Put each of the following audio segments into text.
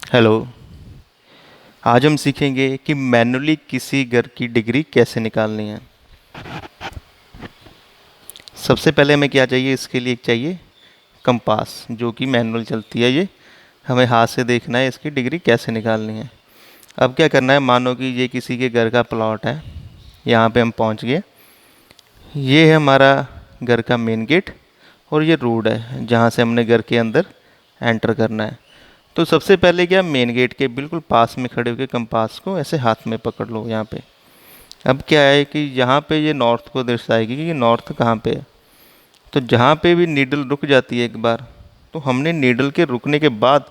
Hello. आज हम सीखेंगे कि मैनुअली किसी घर की डिग्री कैसे निकालनी है। सबसे पहले हमें क्या चाहिए, इसके लिए चाहिए कंपास, जो कि मैनुअल चलती है। ये हमें हाथ से देखना है इसकी डिग्री कैसे निकालनी है। अब क्या करना है, मानो कि ये किसी के घर का प्लॉट है। यहाँ पे हम पहुँच गए। ये है हमारा घर का मेन गेट और ये रोड है जहाँ से हमने घर के अंदर एंटर करना है। तो सबसे पहले क्या, मेन गेट के बिल्कुल पास में खड़े होकर कंपास को ऐसे हाथ में पकड़ लो यहाँ पे। अब क्या है कि यहाँ पे ये नॉर्थ को दर्शाएगी कि ये नॉर्थ कहाँ पे है। तो जहाँ पे भी नीडल रुक जाती है एक बार, तो हमने नीडल के रुकने के बाद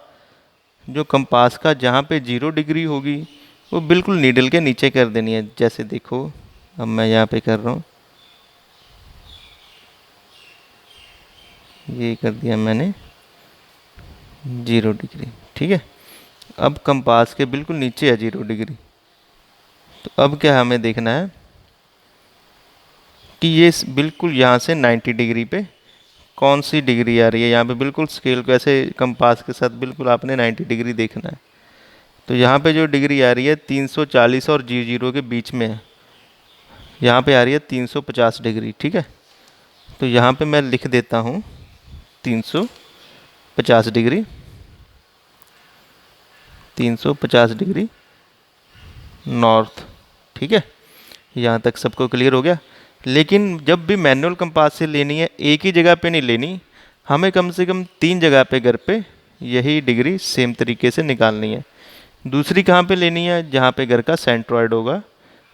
जो कंपास का जहाँ पे 0 डिग्री होगी वो बिल्कुल नीडल के नीचे कर देनी है। जैसे देखो, अब मैं यहाँ पे कर रहा हूँ, ये कर दिया मैंने 0 डिग्री। ठीक है। अब कंपास के बिल्कुल नीचे है 0 डिग्री। तो अब क्या हमें देखना है कि ये बिल्कुल यहाँ से 90 डिग्री पे कौन सी डिग्री आ रही है। यहाँ पे बिल्कुल स्केल को ऐसे कंपास के साथ बिल्कुल आपने 90 डिग्री देखना है। तो यहाँ पे जो डिग्री आ रही है 340 और 0 के बीच में है। यहाँ पे आ रही है 350 डिग्री। ठीक है। तो यहाँ पे मैं लिख देता हूँ 350 डिग्री। 350 degree north. ठीक है। यहाँ तक सबको क्लियर हो गया। लेकिन जब भी मैनुअल कंपास से लेनी है, एक ही जगह पे नहीं लेनी, हमें कम से कम 3 जगह पे घर पे यही डिग्री सेम तरीके से निकालनी है। दूसरी कहाँ पे लेनी है, जहाँ पे घर का सेंट्रॉयड होगा,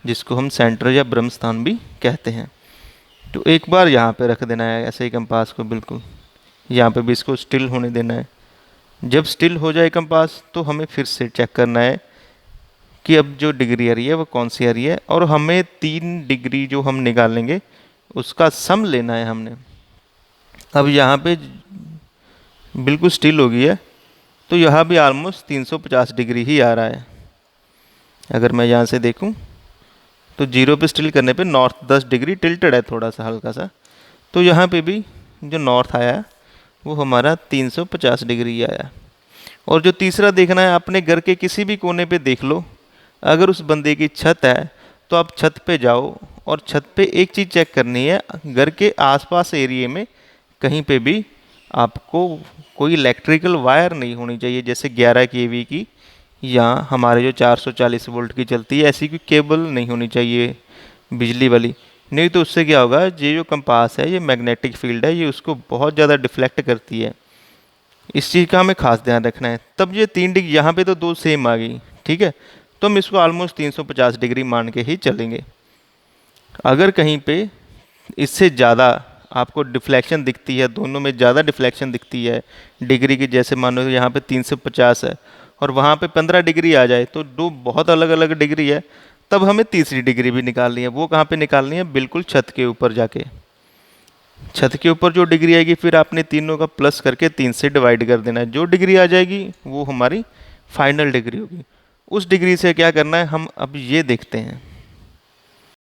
जिसको हम सेंटर या ब्रह्म स्थान भी कहते हैं। तो एक बार यहाँ पे रख देना है ऐसे ही कंपास को बिल्कुल। यहाँ पे भी इसको स्टिल होने देना है। जब स्टिल हो जाए कंपास, तो हमें फिर से चेक करना है कि अब जो डिग्री आ रही है वो कौन सी आ रही है, और हमें 3 डिग्री जो हम निकालेंगे उसका सम लेना है हमने। अब यहाँ पे बिल्कुल स्टिल हो गई है, तो यहाँ भी ऑलमोस्ट 350 डिग्री ही आ रहा है। अगर मैं यहाँ से देखूँ तो 0 पे स्टिल करने पे नॉर्थ 10 डिग्री टिल्टेड है थोड़ा सा, हल्का सा। तो यहाँ पे भी जो नॉर्थ आया वो हमारा 350 डिग्री आया। और जो तीसरा देखना है, अपने घर के किसी भी कोने पे देख लो। अगर उस बंदे की छत है तो आप छत पे जाओ, और छत पे एक चीज़ चेक करनी है, घर के आसपास एरिए में कहीं पे भी आपको कोई इलेक्ट्रिकल वायर नहीं होनी चाहिए, जैसे 11 केवी की या हमारे जो 440 वोल्ट की चलती है, ऐसी कोई केबल नहीं होनी चाहिए बिजली वाली। नहीं तो उससे क्या होगा, ये जो कंपास है ये मैग्नेटिक फील्ड है, ये उसको बहुत ज़्यादा डिफ्लेक्ट करती है। इस चीज़ का हमें खास ध्यान रखना है। तब ये 3 डिग्री यहाँ पे तो दो सेम आ गई। ठीक है। तो हम इसको ऑलमोस्ट 350 डिग्री मान के ही चलेंगे। अगर कहीं पे इससे ज़्यादा आपको डिफ्लेक्शन दिखती है, दोनों में ज़्यादा डिफ्लेक्शन दिखती है डिग्री की, जैसे मानो यहाँ पे 350 है और वहाँ पे 15 डिग्री आ जाए, तो दो बहुत अलग अलग डिग्री है, तब हमें तीसरी डिग्री भी निकालनी है। वो कहाँ पे निकालनी है, बिल्कुल छत के ऊपर जाके। छत के ऊपर जो डिग्री आएगी, फिर आपने तीनों का प्लस करके 3 से डिवाइड कर देना है। जो डिग्री आ जाएगी वो हमारी फाइनल डिग्री होगी। उस डिग्री से क्या करना है, हम अब ये देखते हैं।